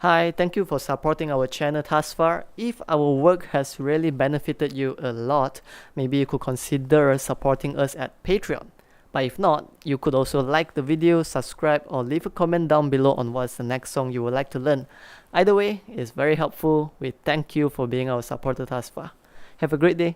Hi, thank you for supporting our channel thus far. If our work has really benefited you a lot, maybe you could consider supporting us at Patreon. But if not, you could also like the video, subscribe, or leave a comment down below on what's the next song you would like to learn. Either way, it's very helpful. We thank you for being our supporter thus far. Have a great day.